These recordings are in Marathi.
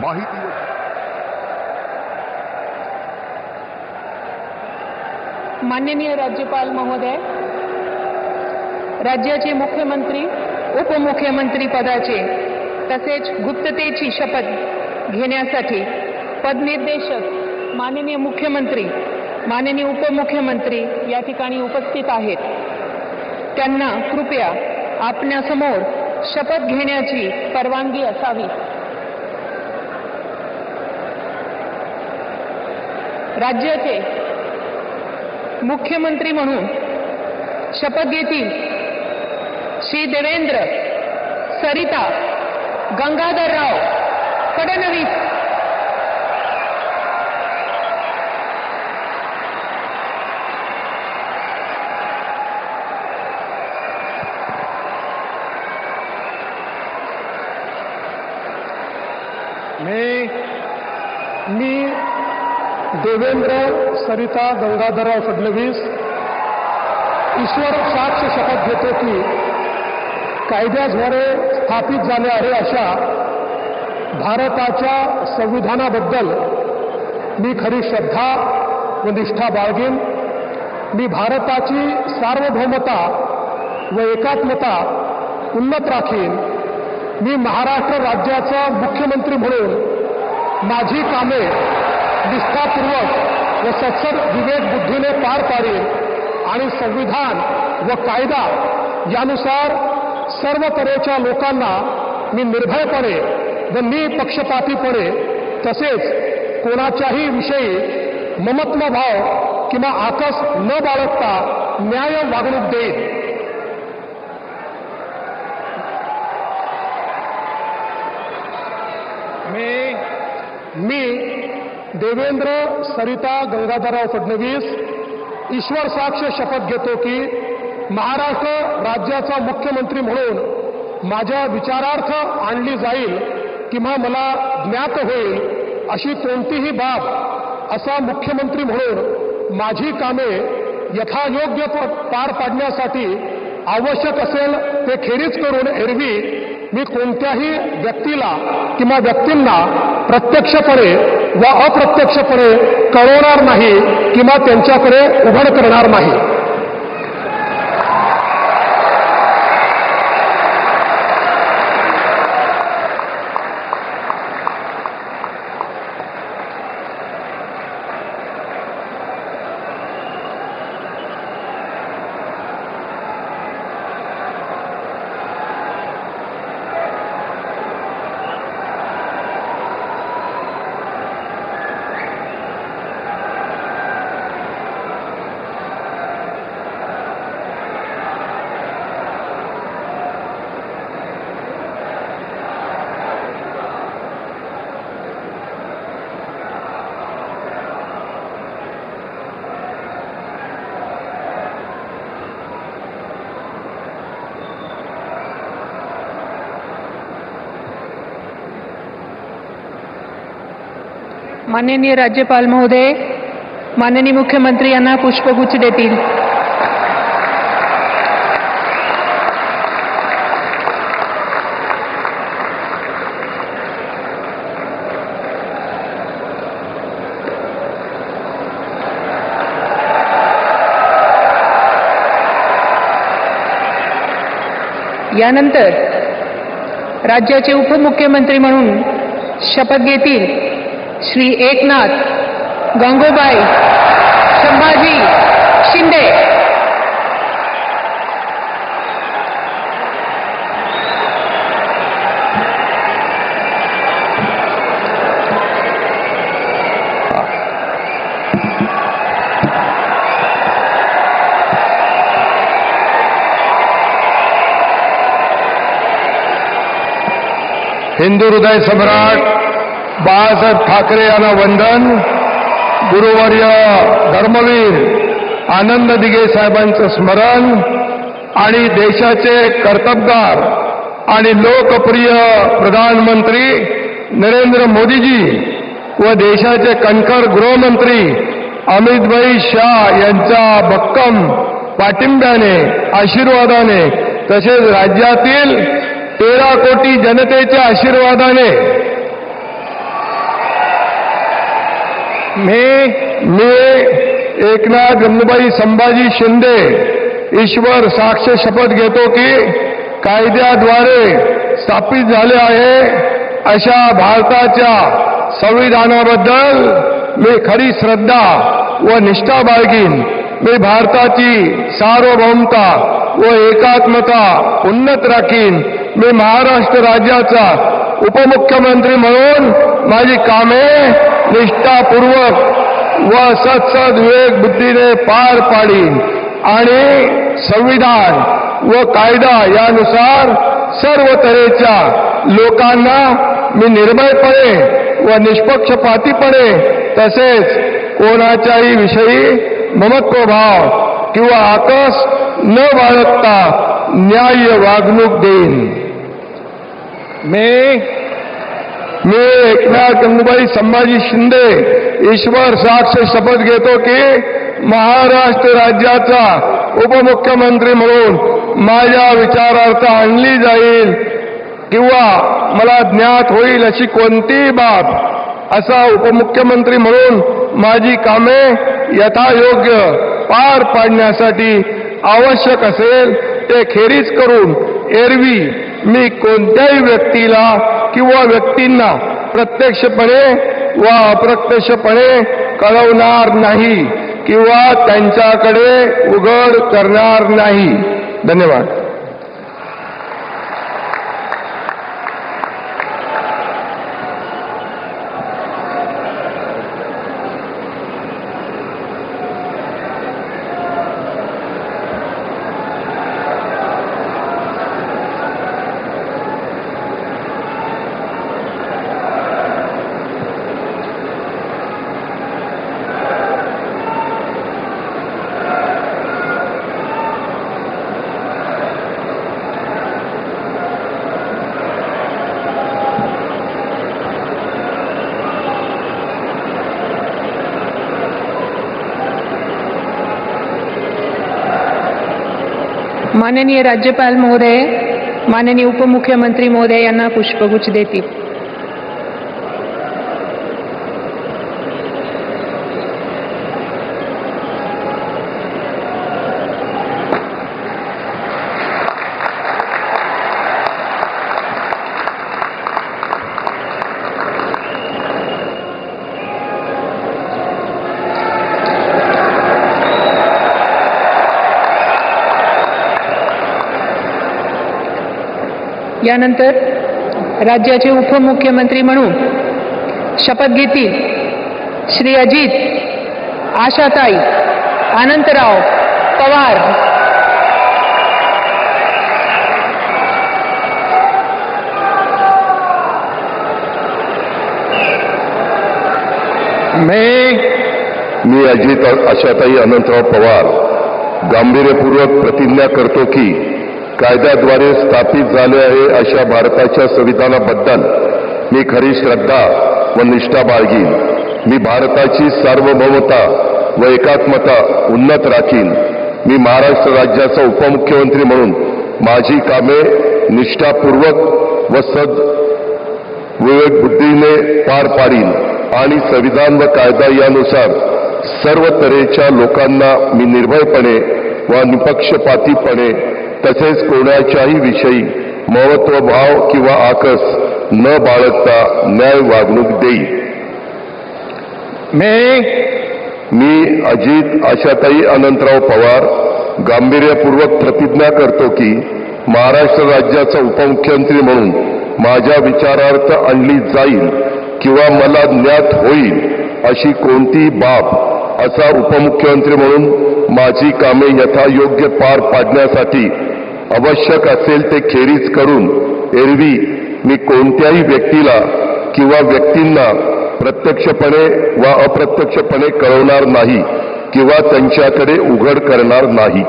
माहिती माननीय राज्यपाल महोदय, राज्याचे मुख्यमंत्री उपमुख्यमंत्री पदाचे तसेच गुप्ततेची शपथ घेण्यासाठी पदनिर्देशक माननीय मुख्यमंत्री माननीय उपमुख्यमंत्री या ठिकाणी उपस्थित आहेत। त्यांना कृपया आपल्यासमोर शपथ घेण्याची परवानगी असावी। राज्याचे मुख्यमंत्री म्हणून शपथ घेतील श्री देवेंद्र सरिता गंगाधरराव फडणवीस। मी देवेंद्र सरिता गंगाधरराव फडणवीस ईश्वर साक्ष शपथ घेतो की कायद्याद्वारे स्थापित झाले आहे अशा भारताच्या संविधानाबद्दल मी खरी श्रद्धा व निष्ठा बाळगेन। मी भारताची सार्वभौमता व एकात्मता उन्नत राखीन। मी महाराष्ट्र राज्याचा मुख्यमंत्री म्हणून माझी कामे निष्ठापूर्वक व सत्सद विवेक बुद्धीने पार पाडेन आणि संविधान व कायदा यानुसार सर्व तऱ्हेच्या लोकांना मी निर्भयपणे व निपक्षपातीपणे तसेच कोणाच्याही विषयी ममत्वभाव किंवा आकस न बाळगता न्याय वागणूक देईन। मी देवेंद्र सरिता गंगाधरराव फडणवीस ईश्वर साक्ष शपथ घेतो की महाराष्ट्र राज्याचा मुख्यमंत्री म्हणून माझ्या विचारार्थ आणली जाईल किंवा मला ज्ञात होईल अशी कोणतीही बाब असा मुख्यमंत्री म्हणून माझी कामे यथायोग्य पार पाडण्यासाठी आवश्यक असेल ते खेरीज करून एरवी मी कोणत्याही व्यक्तीला किंवा व्यक्तींना प्रत्यक्षपणे व अप्रत्यक्षपणे कळवणार नाही किंवा त्यांच्याकडे उघड करणार नाही। माननीय राज्यपाल महोदय, माननीय मुख्यमंत्री यांना पुष्पगुच्छ देतील। यानंतर राज्याचे उपमुख्यमंत्री म्हणून शपथ घेतील श्री एकनाथ गंगूबाई संभाजी शिंदे। हिंदू हृदय सम्राट बाळासाहेब ठाकरे यांना वंदन। गुरुवर्य धर्मवीर आनंद दिघे साहेबांचं स्मरण आणि देशाचे कर्तबगार आणि लोकप्रिय प्रधानमंत्री नरेंद्र मोदीजी व देशाचे कणखर गृहमंत्री अमितभाई शाह यांच्या भक्कम पाठिंब्याने आशीर्वादाने तसेच राज्यातील 13 कोटी जनतेच्या आशीर्वादाने मी एकनाथ गंगूबाई संभाजी शिंदे ईश्वर साक्ष शपथ घेतो की कायद्याद्वारे स्थापित झाले आहे अशा भारताच्या संविधानाबद्दल मी खरी श्रद्धा व निष्ठा बाळगीन. मी भारताची सार्वभौमता व एकात्मता उन्नत राखीन. मी महाराष्ट्र राज्याचा उपमुख्यमंत्री म्हणून माझी कामे निष्ठापूर्वक व सत्सद विवेक बुद्धीने पार पाडीन आणि संविधान व कायदा यानुसार सर्व तऱ्हेच्या लोकांना मी निर्भयपणे व निष्पक्षपातीपणे तसेच कोणाच्याही विषयी ममत्वभाव किंवा आकस न बाळगता न्याय्य वागणूक देईन. मी एकनाथ गंगूबाई संभाजी शिंदे ईश्वर साक्ष शपथ घेतो की महाराष्ट्र राज्याचा उपमुख्यमंत्री म्हणून माझ्या विचारार्थ आणली जाईल किंवा मला ज्ञात होईल अशी कोणतीही बाब असा उपमुख्यमंत्री म्हणून माझी कामे यथायोग्य पार पाडण्यासाठी आवश्यक असेल ते खेरीज करून एरवी मी कोणत्याही व्यक्तीला किंवा व्यक्तींना प्रत्यक्षपणे व अप्रत्यक्षपणे कळवणार नाही किंवा त्यांच्याकडे उघड करणार नाही. धन्यवाद. माननीय राज्यपाल महोदय, माननीय उपमुख्यमंत्री महोदय यांना पुष्पगुच्छ देतील. यानंतर राज्याचे उपमुख्यमंत्री म्हणून शपथ घेतील श्री अजित आशाताई अनंतराव पवार. मी अजित आशाताई अनंतराव पवार गांभीर्यपूर्वक प्रतिज्ञा करतो की कायद्याद्वारे स्थापित झाले आहे अशा भारताच्या संविधानाबद्दल मी खरी श्रद्धा व निष्ठा बाळगीन. मी भारताची सार्वभौमता व एकात्मता उन्नत राखीन. मी महाराष्ट्र राज्याचा उपमुख्यमंत्री म्हणून माझी कामे निष्ठापूर्वक व सद विवेक बुद्धीने पार पाडीन आणि संविधान व कायदा यानुसार सर्व तऱ्हेच्या लोकांना मी निर्भयपणे व निपक्षपातीपणे तसेच कोणाच्याही विषयी महत्वभाव किंवा आकस न बाळगता न्याय वागणूक देईल. मी अजित आशाताई अनंतराव पवार गांभीर्यपूर्वक प्रतिज्ञा करतो की महाराष्ट्र राज्याचा उपमुख्यमंत्री म्हणून माझ्या विचारार्थ आणली जाईल किंवा मला ज्ञात होईल अशी कोणतीही बाब असा उपमुख्यमंत्री म्हणून माझी कामे यथायोग्य पार पाडण्यासाठी आवश्यक असेल ते खेरीज करून एरवी मी कोणत्याही व्यक्तीला किंवा व्यक्तींना प्रत्यक्षपणे वा अप्रत्यक्षपणे कळवणार नाही किंवा त्यांच्याकडे उघड करणार नाही.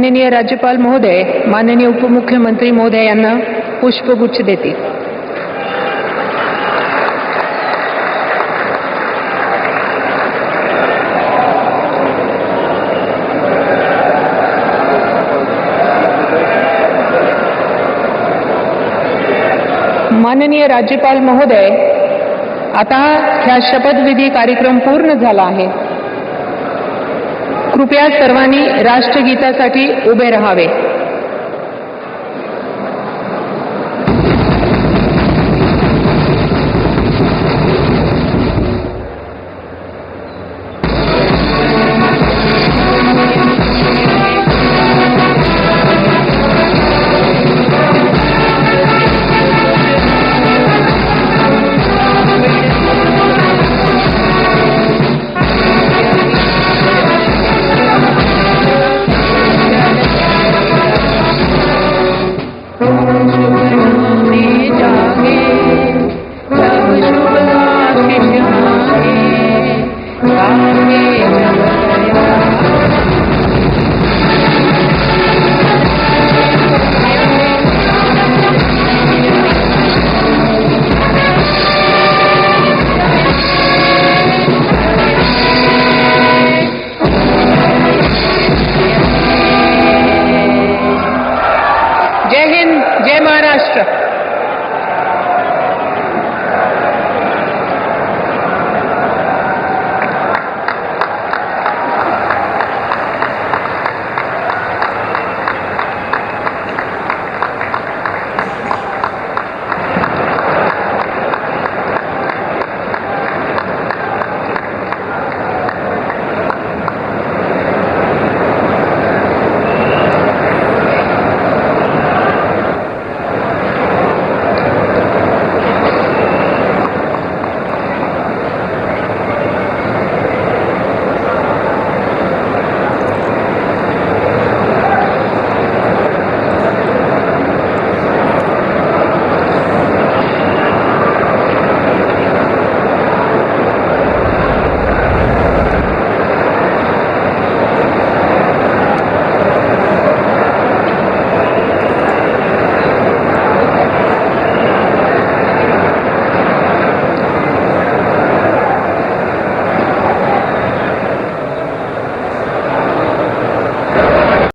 माननीय राज्यपाल महोदय माननीय उपमुख्यमंत्री महोदय यांना पुष्पगुच्छ देतील. माननीय राज्यपाल महोदय, आता ह्या शपथविधी कार्यक्रम पूर्ण झाला आहे. कृपया सर्वांनी राष्ट्रगीतासाठी उभे राहावे. जय हिंद, जय महाराष्ट्र.